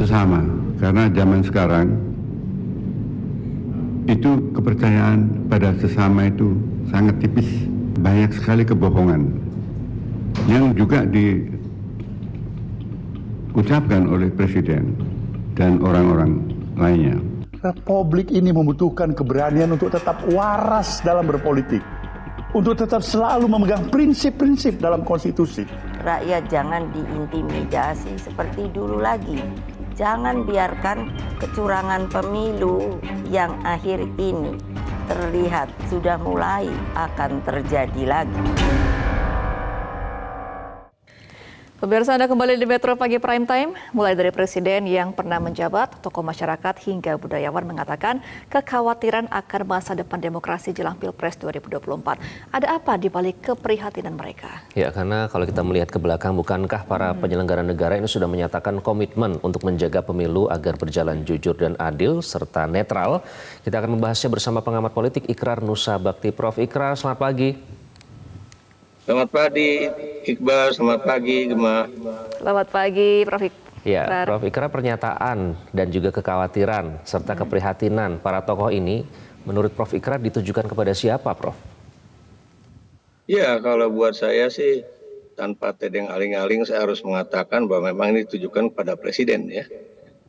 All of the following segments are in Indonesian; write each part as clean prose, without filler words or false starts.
sesama. Karena zaman sekarang itu kepercayaan pada sesama itu sangat tipis. Banyak sekali kebohongan yang juga diucapkan oleh Presiden dan orang-orang lainnya. Republik ini membutuhkan keberanian untuk tetap waras dalam berpolitik, untuk tetap selalu memegang prinsip-prinsip dalam konstitusi. Rakyat jangan diintimidasi seperti dulu lagi. Jangan biarkan kecurangan pemilu yang akhir ini terlihat sudah mulai akan terjadi lagi. Pemirsa, Anda kembali di Metro Pagi Prime Time. Mulai dari presiden yang pernah menjabat, tokoh masyarakat hingga budayawan mengatakan kekhawatiran akan masa depan demokrasi jelang Pilpres 2024. Ada apa di balik keprihatinan mereka? Ya, karena kalau kita melihat ke belakang, bukankah para penyelenggara negara ini sudah menyatakan komitmen untuk menjaga pemilu agar berjalan jujur dan adil serta netral? Kita akan membahasnya bersama pengamat politik Ikrar Nusa Bakti. Prof. Ikrar, selamat pagi. Selamat pagi Iqbal, selamat pagi Gemma. Selamat pagi Prof. Ikrar. Ya, Prof. Ikrar, pernyataan dan juga kekhawatiran serta keprihatinan para tokoh ini menurut Prof. Ikrar ditujukan kepada siapa, Prof? Ya, kalau buat saya sih tanpa tedeng aling-aling saya harus mengatakan bahwa memang ini ditujukan pada presiden ya.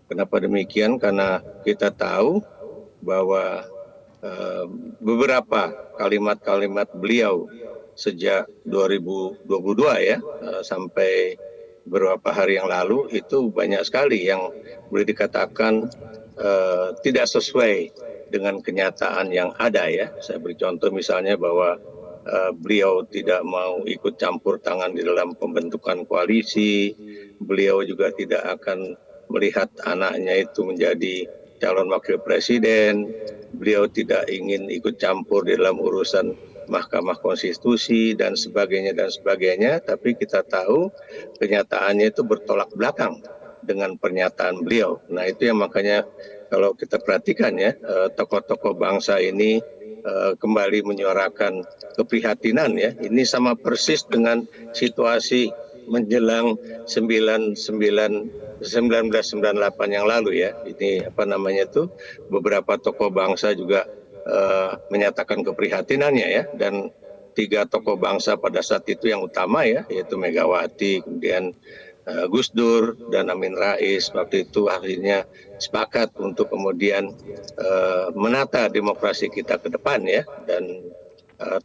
Kenapa demikian? Karena kita tahu bahwa beberapa kalimat-kalimat beliau sejak 2022 ya sampai beberapa hari yang lalu itu banyak sekali yang boleh dikatakan tidak sesuai dengan kenyataan yang ada ya. Saya beri contoh misalnya bahwa beliau tidak mau ikut campur tangan di dalam pembentukan koalisi, beliau juga tidak akan melihat anaknya itu menjadi calon wakil presiden, beliau tidak ingin ikut campur di dalam urusan Mahkamah Konstitusi dan sebagainya, tapi kita tahu kenyataannya itu bertolak belakang dengan pernyataan beliau. Nah itu yang makanya kalau kita perhatikan ya, tokoh-tokoh bangsa ini kembali menyuarakan keprihatinan ya. Ini sama persis dengan situasi menjelang 1998 yang lalu ya. Ini apa namanya itu, beberapa tokoh bangsa juga menyatakan keprihatinannya ya, dan 3 tokoh bangsa pada saat itu yang utama ya, yaitu Megawati, kemudian Gus Dur dan Amin Rais waktu itu akhirnya sepakat untuk kemudian menata demokrasi kita ke depan ya, dan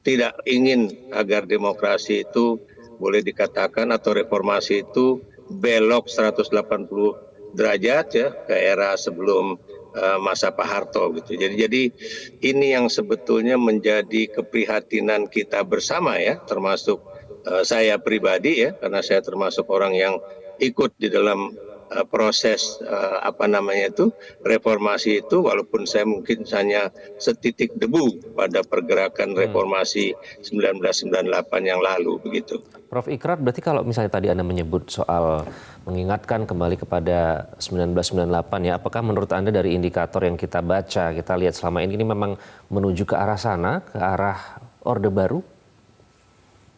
tidak ingin agar demokrasi itu boleh dikatakan atau reformasi itu belok 180 derajat ya ke era sebelum masa Pak Harto gitu. Jadi ini yang sebetulnya menjadi keprihatinan kita bersama ya, termasuk saya pribadi ya, karena saya termasuk orang yang ikut di dalam proses reformasi itu, walaupun saya mungkin hanya setitik debu pada pergerakan reformasi 1998 yang lalu begitu. Prof. Ikrar, berarti kalau misalnya tadi Anda menyebut soal mengingatkan kembali kepada 1998 ya, apakah menurut Anda dari indikator yang kita baca, kita lihat selama ini memang menuju ke arah sana, ke arah Orde Baru?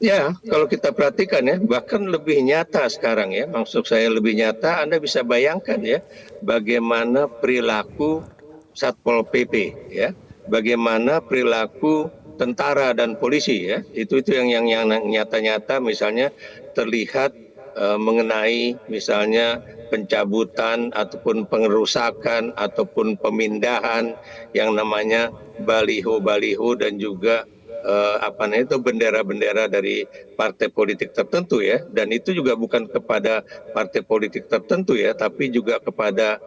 Ya, kalau kita perhatikan ya, bahkan lebih nyata sekarang ya, maksud saya lebih nyata, Anda bisa bayangkan ya, bagaimana perilaku Satpol PP ya, bagaimana perilaku tentara dan polisi ya, itu yang nyata-nyata misalnya terlihat mengenai misalnya pencabutan ataupun pengerusakan ataupun pemindahan yang namanya baliho-baliho dan juga bendera-bendera dari partai politik tertentu ya, dan itu juga bukan kepada partai politik tertentu ya, tapi juga kepada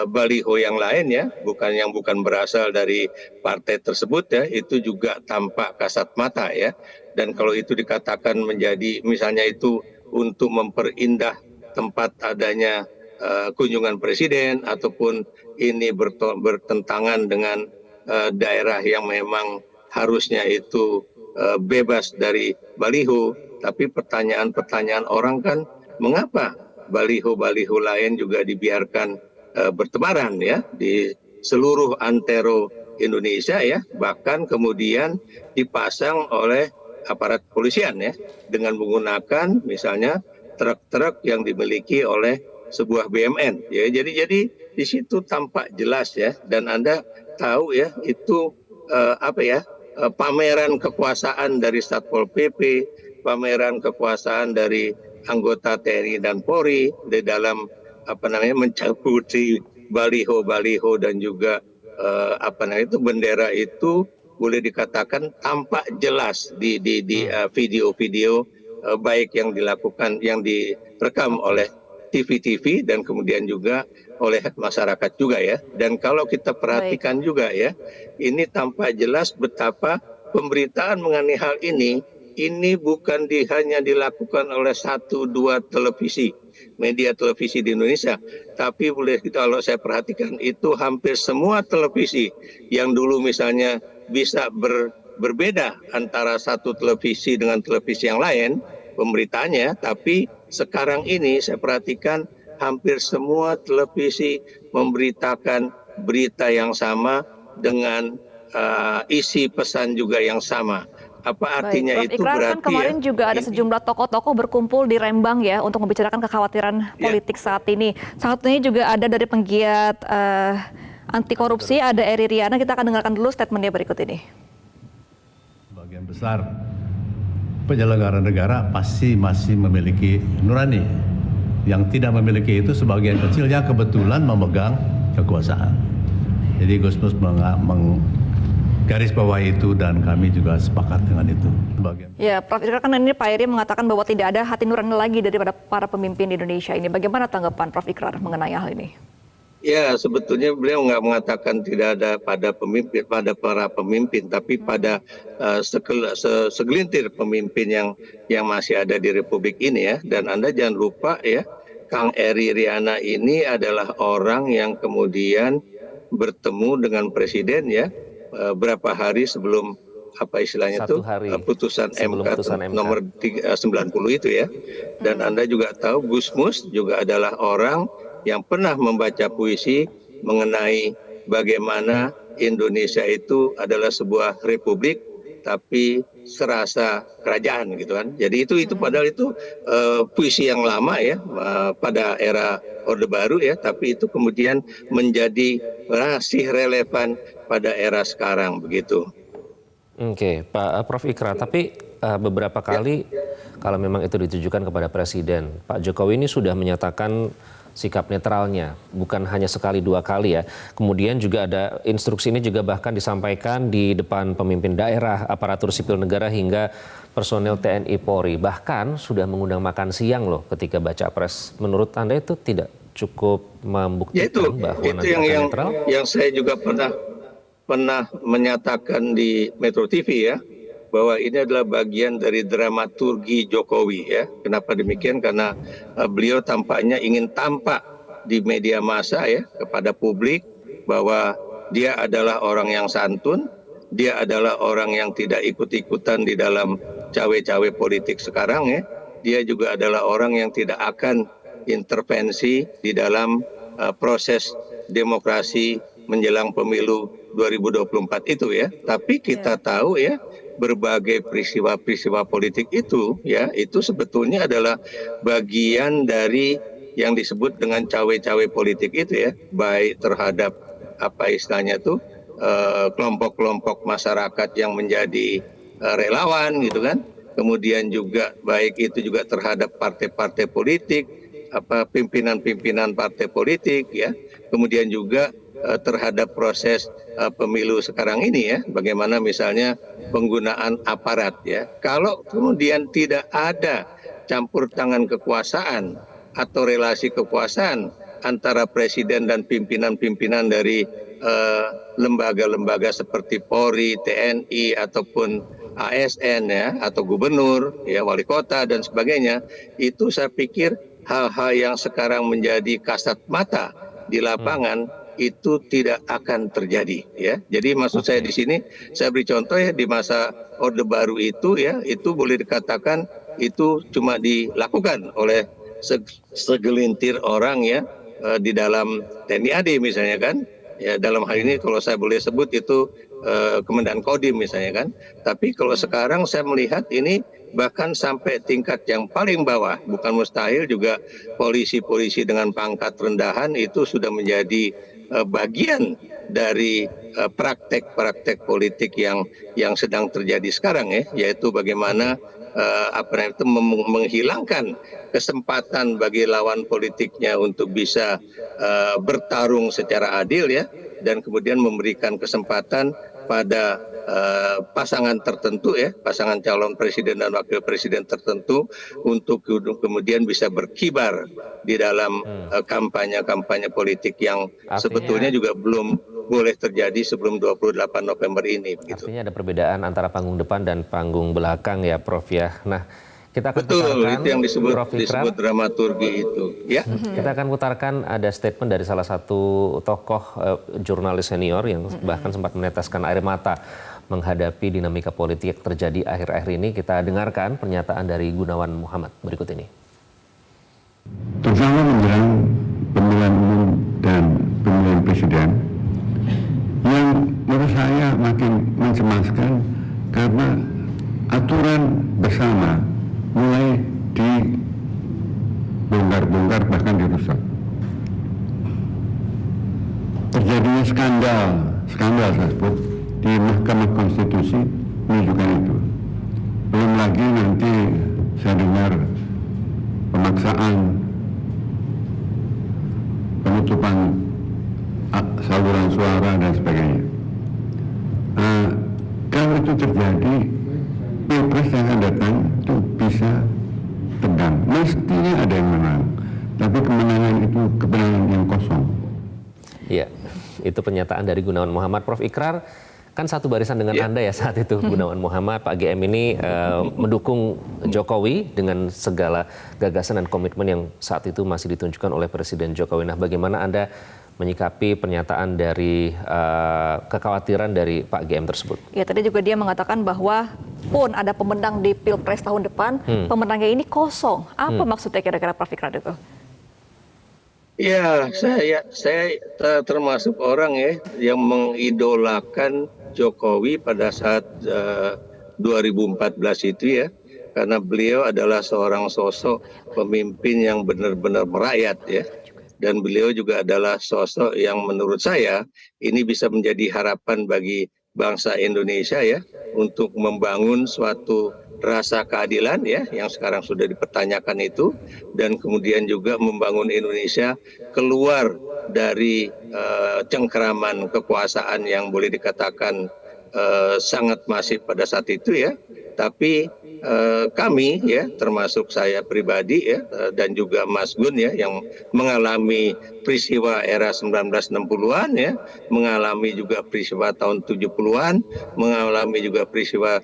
baliho yang lain ya, bukan berasal dari partai tersebut ya, itu juga tampak kasat mata ya. Dan kalau itu dikatakan menjadi misalnya itu untuk memperindah tempat adanya kunjungan presiden ataupun ini bertentangan dengan daerah yang memang harusnya itu bebas dari baliho, tapi pertanyaan orang kan, mengapa baliho-baliho lain juga dibiarkan bertebaran ya di seluruh antero Indonesia ya, bahkan kemudian dipasang oleh aparat kepolisian ya, dengan menggunakan misalnya truk-truk yang dimiliki oleh sebuah BUMN ya. Jadi di situ tampak jelas ya, dan Anda tahu ya itu pameran kekuasaan dari Satpol PP, pameran kekuasaan dari anggota TNI dan Polri di dalam mencabuti baliho-baliho dan juga bendera itu boleh dikatakan tampak jelas di video-video baik yang dilakukan, yang direkam oleh TV-TV dan kemudian juga oleh masyarakat juga ya. Dan kalau kita perhatikan juga ya, ini tampak jelas betapa pemberitaan mengenai hal ini bukan hanya dilakukan oleh 1-2 televisi, media televisi di Indonesia, tapi kalau saya perhatikan itu hampir semua televisi yang dulu misalnya bisa berbeda antara satu televisi dengan televisi yang lain pemberitaannya, tapi sekarang ini saya perhatikan hampir semua televisi memberitakan berita yang sama dengan isi pesan juga yang sama. Apa artinya Prof. itu? Ikrar, Berarti kan kemarin juga ada sejumlah tokoh-tokoh berkumpul di Rembang ya untuk membicarakan kekhawatiran politik saat ini. Salah satunya juga ada dari penggiat anti korupsi, ada Eri Riana. Kita akan dengarkan dulu statementnya berikut ini. Bagian besar penyelenggara negara pasti masih memiliki nurani. Yang tidak memiliki itu sebagian kecil yang kebetulan memegang kekuasaan. Jadi Gusmus garis bawah itu dan kami juga sepakat dengan itu. Ya, Prof. Ikrar, kan ini Pak Eri mengatakan bahwa tidak ada hati nurani lagi daripada para pemimpin di Indonesia ini. Bagaimana tanggapan Prof. Ikrar mengenai hal ini? Ya, sebetulnya beliau nggak mengatakan tidak ada pada para pemimpin, tapi pada segelintir pemimpin yang masih ada di Republik ini ya. Dan Anda jangan lupa ya, Kang Eri Riana ini adalah orang yang kemudian bertemu dengan Presiden ya, berapa hari sebelum putusan MK nomor 90 itu ya. Dan Anda juga tahu Gusmus juga adalah orang yang pernah membaca puisi mengenai bagaimana Indonesia itu adalah sebuah republik tapi serasa kerajaan gitu kan. Jadi itu padahal itu puisi yang lama ya, pada era Orde Baru ya, tapi itu kemudian menjadi masih relevan pada era sekarang begitu. Oke, Pak Prof. Ikrar, tapi beberapa kali kalau memang itu ditujukan kepada Presiden, Pak Jokowi ini sudah menyatakan sikap netralnya, bukan hanya sekali 2 kali ya. Kemudian juga ada instruksi ini juga bahkan disampaikan di depan pemimpin daerah, aparatur sipil negara hingga personel TNI Polri. Bahkan sudah mengundang makan siang loh ketika baca pres. Menurut Anda itu tidak cukup membuktikan bahwa nanti akan netral? Yang saya juga pernah menyatakan di Metro TV ya, bahwa ini adalah bagian dari dramaturgi Jokowi ya. Kenapa demikian? Karena beliau tampaknya ingin tampak di media massa ya kepada publik bahwa dia adalah orang yang santun, dia adalah orang yang tidak ikut-ikutan di dalam cawe-cawe politik sekarang ya. Dia juga adalah orang yang tidak akan intervensi di dalam proses demokrasi menjelang pemilu 2024 itu ya. Tapi kita tahu ya, berbagai peristiwa-peristiwa politik itu ya, itu sebetulnya adalah bagian dari yang disebut dengan cawe-cawe politik itu ya, baik terhadap kelompok-kelompok masyarakat yang menjadi relawan gitu kan, kemudian juga baik itu juga terhadap partai-partai politik, pimpinan-pimpinan partai politik ya, kemudian juga terhadap proses pemilu sekarang ini ya, bagaimana misalnya penggunaan aparat ya. Kalau kemudian tidak ada campur tangan kekuasaan atau relasi kekuasaan antara presiden dan pimpinan-pimpinan dari lembaga-lembaga seperti Polri, TNI ataupun ASN ya, atau gubernur ya, wali kota dan sebagainya, itu saya pikir hal-hal yang sekarang menjadi kasat mata di lapangan itu tidak akan terjadi ya. Jadi maksud saya di sini, saya beri contoh ya, di masa Orde Baru itu ya, itu boleh dikatakan itu cuma dilakukan oleh segelintir orang ya, di dalam TNI AD misalnya kan ya. Dalam hal ini kalau saya boleh sebut itu Kemendan Kodim misalnya kan. Tapi kalau sekarang saya melihat ini bahkan sampai tingkat yang paling bawah, bukan mustahil juga polisi-polisi dengan pangkat rendahan itu sudah menjadi bagian dari praktek-praktek politik yang sedang terjadi sekarang ya, yaitu bagaimana menghilangkan kesempatan bagi lawan politiknya untuk bisa bertarung secara adil ya, dan kemudian memberikan kesempatan pada pasangan tertentu ya, pasangan calon presiden dan wakil presiden tertentu untuk kemudian bisa berkibar di dalam kampanye-kampanye politik yang sebetulnya juga belum boleh terjadi sebelum 28 November ini. Begitu. Artinya ada perbedaan antara panggung depan dan panggung belakang ya Prof ya. Nah, kita akan betul, putarkan, itu yang Prof Ikrar, disebut dramaturgi itu. Ya. Kita akan putarkan ada statement dari salah satu tokoh jurnalis senior yang bahkan sempat meneteskan air mata menghadapi dinamika politik yang terjadi akhir-akhir ini. Kita dengarkan pernyataan dari Gunawan Muhammad berikut ini. Terutama menjelang pemilihan umum dan pemilihan presiden, yang menurut saya makin mencemaskan karena aturan bersama mulai dibongkar-bongkar bahkan dirusak. Terjadinya skandal saya sebut di Mahkamah Konstitusi menunjukkan itu. Belum lagi nanti saya dengar pemaksaan penutupan saluran suara dan sebagainya. Kalau itu terjadi, Pilpres yang akan datang itu bisa tegang. Mestinya ada yang menang, tapi kemenangan itu kemenangan yang kosong. Iya, itu pernyataan dari Gunawan Muhammad. Prof Ikrar, kan satu barisan dengan Anda ya saat itu, Gunawan Muhammad. Pak GM ini mendukung Jokowi dengan segala gagasan dan komitmen yang saat itu masih ditunjukkan oleh Presiden Jokowi. Nah, bagaimana Anda menyikapi pernyataan dari kekhawatiran dari Pak GM tersebut? Ya, tadi juga dia mengatakan bahwa pun ada pemenang di Pilpres tahun depan, pemenangnya ini kosong. Apa maksudnya kira-kira Prof Ikrar itu? Ya, saya termasuk orang ya yang mengidolakan Jokowi pada saat 2014 itu ya, karena beliau adalah seorang sosok pemimpin yang benar-benar merakyat ya. Dan beliau juga adalah sosok yang menurut saya ini bisa menjadi harapan bagi bangsa Indonesia ya, untuk membangun suatu rasa keadilan ya yang sekarang sudah dipertanyakan itu, dan kemudian juga membangun Indonesia keluar dari cengkeraman kekuasaan yang boleh dikatakan sangat masif pada saat itu ya. Tapi kami ya, termasuk saya pribadi ya, dan juga Mas Gun ya, yang mengalami peristiwa era 1960-an ya, mengalami juga peristiwa tahun 70-an, mengalami juga peristiwa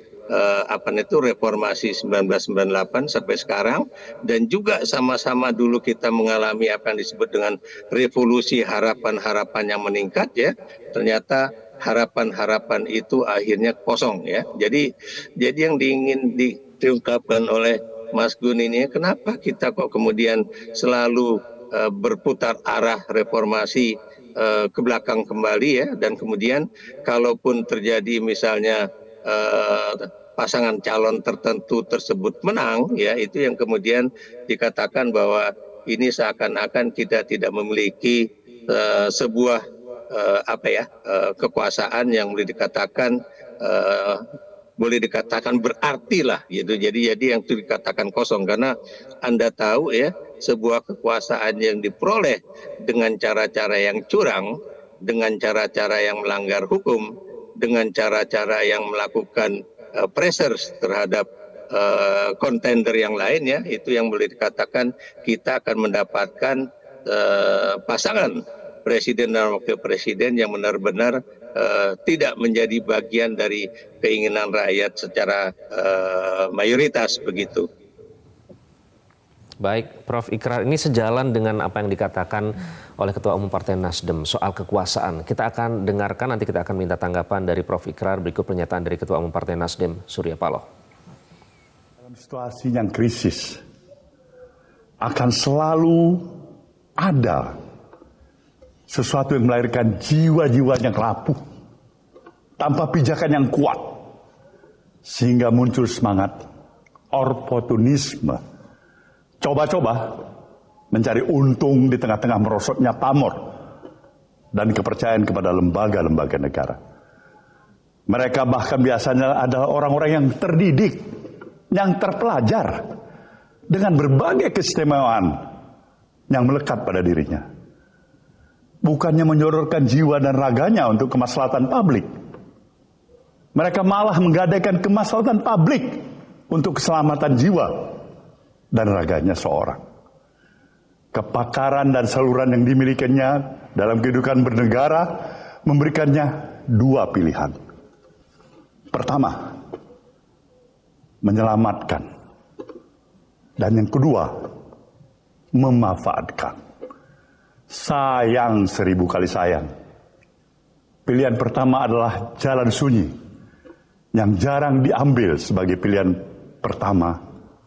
reformasi 1998 sampai sekarang, dan juga sama-sama dulu kita mengalami apa yang disebut dengan revolusi harapan-harapan yang meningkat ya. Ternyata harapan-harapan itu akhirnya kosong ya. Jadi yang ingin diungkapkan oleh Mas Gun ini, kenapa kita kok kemudian selalu berputar arah reformasi ke belakang kembali ya, dan kemudian kalaupun terjadi misalnya pasangan calon tertentu tersebut menang ya, itu yang kemudian dikatakan bahwa ini seakan-akan kita tidak memiliki sebuah kekuasaan yang boleh dikatakan berarti lah gitu. Jadi yang itu dikatakan kosong, karena Anda tahu ya, sebuah kekuasaan yang diperoleh dengan cara-cara yang curang, dengan cara-cara yang melanggar hukum, dengan cara-cara yang melakukan pressure terhadap kontender yang lain ya, itu yang boleh dikatakan kita akan mendapatkan pasangan presiden dan wakil presiden yang benar-benar tidak menjadi bagian dari keinginan rakyat secara mayoritas begitu. Baik, Prof Ikrar, ini sejalan dengan apa yang dikatakan oleh Ketua Umum Partai Nasdem soal kekuasaan. Kita akan dengarkan, nanti kita akan minta tanggapan dari Prof Ikrar. Berikut pernyataan dari Ketua Umum Partai Nasdem, Surya Paloh. Dalam situasi yang krisis, akan selalu ada sesuatu yang melahirkan jiwa-jiwa yang rapuh tanpa pijakan yang kuat, sehingga muncul semangat oportunisme, coba-coba mencari untung di tengah-tengah merosotnya pamor dan kepercayaan kepada lembaga-lembaga negara. Mereka bahkan biasanya adalah orang-orang yang terdidik, yang terpelajar, dengan berbagai keistimewaan yang melekat pada dirinya. Bukannya menyodorkan jiwa dan raganya untuk kemaslahatan publik, mereka malah menggadaikan kemaslahatan publik untuk keselamatan jiwa dan raganya seorang. Kepakaran dan saluran yang dimilikinya dalam kehidupan bernegara memberikannya dua pilihan. Pertama, menyelamatkan. Dan yang kedua, memanfaatkan. Sayang 1000 kali sayang. Pilihan pertama adalah jalan sunyi, yang jarang diambil sebagai pilihan pertama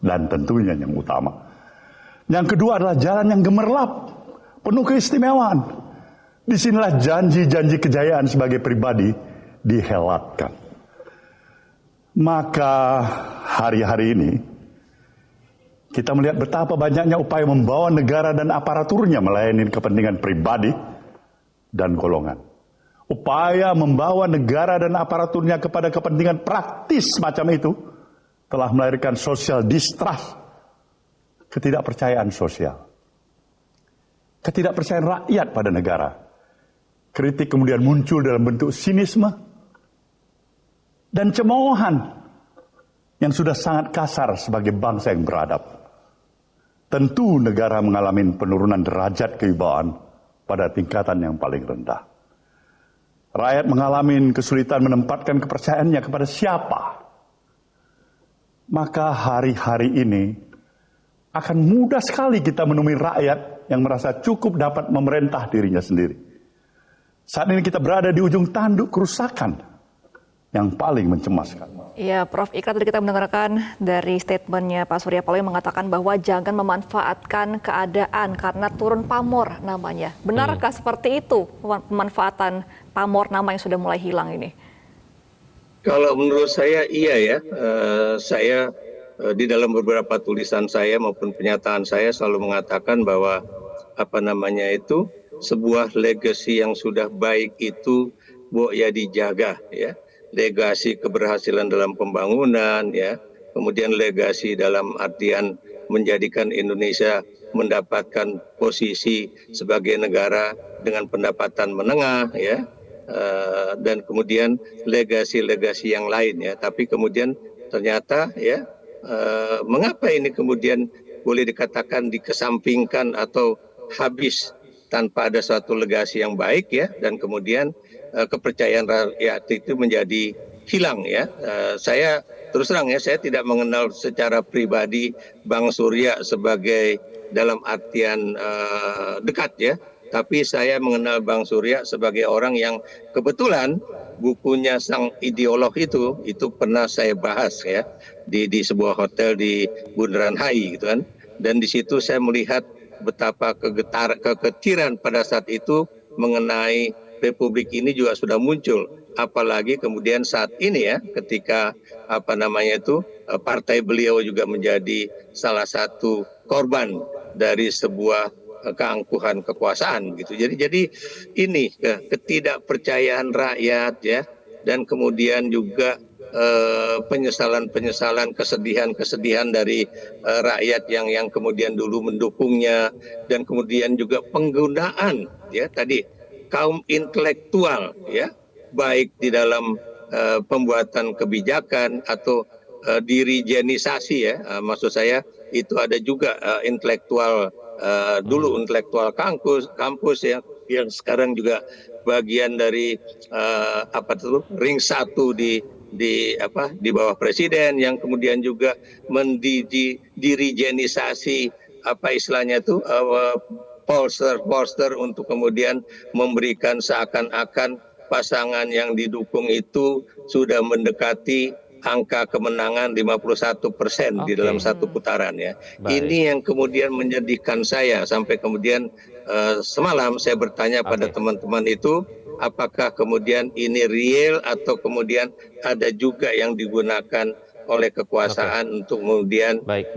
dan tentunya yang utama. Yang kedua adalah jalan yang gemerlap, penuh keistimewaan. Disinilah janji-janji kejayaan sebagai pribadi dihelatkan. Maka hari-hari ini kita melihat betapa banyaknya upaya membawa negara dan aparaturnya melayani kepentingan pribadi dan golongan. Upaya membawa negara dan aparaturnya kepada kepentingan praktis macam itu telah melahirkan social distrust, ketidakpercayaan sosial, ketidakpercayaan rakyat pada negara. Kritik kemudian muncul dalam bentuk sinisme dan cemoohan yang sudah sangat kasar sebagai bangsa yang beradab. Tentu negara mengalami penurunan derajat kewibawaan pada tingkatan yang paling rendah. Rakyat mengalami kesulitan menempatkan kepercayaannya kepada siapa. Maka hari-hari ini akan mudah sekali kita menemui rakyat yang merasa cukup dapat memerintah dirinya sendiri. Saat ini kita berada di ujung tanduk kerusakan yang paling mencemaskan. Ya, Prof. Ikrar, tadi kita mendengarkan dari statementnya Pak Surya Paloh yang mengatakan bahwa jangan memanfaatkan keadaan karena turun pamor namanya. Benarkah seperti itu pemanfaatan pamor nama yang sudah mulai hilang ini? Kalau menurut saya iya ya. Saya di dalam beberapa tulisan saya maupun pernyataan saya selalu mengatakan bahwa sebuah legacy yang sudah baik itu ya dijaga ya. Legasi keberhasilan dalam pembangunan ya, kemudian legasi dalam artian menjadikan Indonesia mendapatkan posisi sebagai negara dengan pendapatan menengah ya, dan kemudian legasi-legasi yang lain ya. Tapi kemudian ternyata ya, mengapa ini kemudian boleh dikatakan dikesampingkan atau habis tanpa ada suatu legasi yang baik ya, dan kemudian kepercayaan rakyat itu menjadi hilang ya. Saya terus terang ya, saya tidak mengenal secara pribadi Bang Surya sebagai dalam artian dekat ya, tapi saya mengenal Bang Surya sebagai orang yang kebetulan bukunya sang ideolog itu pernah saya bahas ya di sebuah hotel di Bundaran HI gitu kan, dan di situ saya melihat betapa kekecilan pada saat itu mengenai Republik ini juga sudah muncul, apalagi kemudian saat ini ya, ketika partai beliau juga menjadi salah satu korban dari sebuah keangkuhan kekuasaan gitu. Jadi ini ketidakpercayaan rakyat ya, dan kemudian juga penyesalan, kesedihan dari rakyat yang kemudian dulu mendukungnya, dan kemudian juga penggunaan ya tadi kaum intelektual ya, baik di dalam pembuatan kebijakan atau dirijenisasi ya, maksud saya itu ada juga intelektual dulu intelektual kampus ya, yang sekarang juga bagian dari ring 1 di bawah presiden, yang kemudian juga dirijenisasi polster untuk kemudian memberikan seakan-akan pasangan yang didukung itu sudah mendekati angka kemenangan 51% di dalam satu putaran ya. Baik. Ini yang kemudian menyedihkan saya, sampai kemudian semalam saya bertanya pada teman-teman itu, apakah kemudian ini real atau kemudian ada juga yang digunakan oleh kekuasaan untuk kemudian Baik.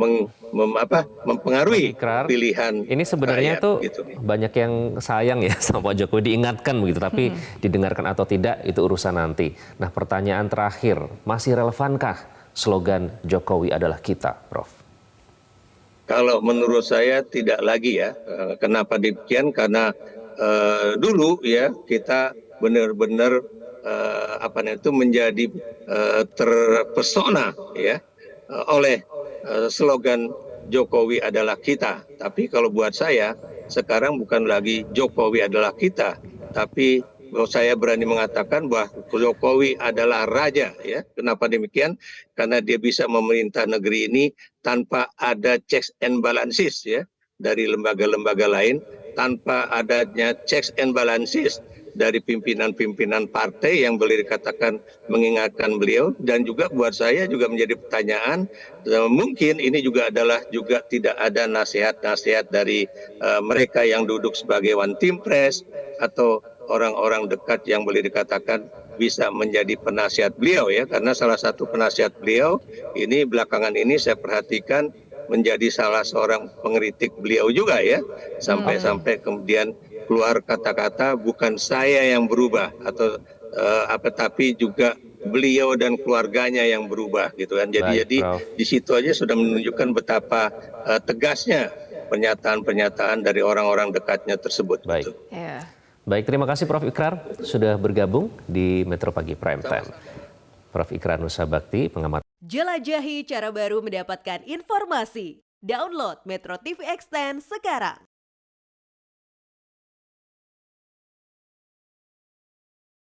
mempengaruhi Ikrar, pilihan ini sebenarnya rakyat, tuh gitu. banyak yang sayang ya sama Pak Jokowi, diingatkan begitu, tapi didengarkan atau tidak itu urusan nanti. Nah, pertanyaan terakhir, masih relevankah slogan Jokowi adalah kita, Prof? Kalau menurut saya tidak lagi ya. Kenapa demikian? Karena dulu ya kita benar-benar menjadi terpesona ya oleh slogan Jokowi adalah kita. Tapi kalau buat saya sekarang bukan lagi Jokowi adalah kita, tapi saya berani mengatakan bahwa Jokowi adalah raja ya. Kenapa demikian? Karena dia bisa memerintah negeri ini tanpa ada checks and balances ya dari lembaga-lembaga lain, tanpa adanya checks and balances dari pimpinan-pimpinan partai yang boleh dikatakan mengingatkan beliau. Dan juga buat saya juga menjadi pertanyaan, mungkin ini juga adalah juga tidak ada nasihat-nasihat dari mereka yang duduk sebagai one team press atau orang-orang dekat yang boleh dikatakan bisa menjadi penasihat beliau ya. Karena salah satu penasihat beliau ini belakangan ini saya perhatikan menjadi salah seorang pengkritik beliau juga ya, sampai kemudian keluar kata-kata bukan saya yang berubah atau tapi juga beliau dan keluarganya yang berubah gitu kan. Jadi di situ aja sudah menunjukkan betapa tegasnya pernyataan-pernyataan dari orang-orang dekatnya tersebut. Baik. Gitu. Baik, terima kasih Prof. Ikrar sudah bergabung di Metro Pagi Prime Time. Prof. Ikrar Nusa Bakti, pengamat. Jelajahi cara baru mendapatkan informasi. Download Metro TV Extend sekarang.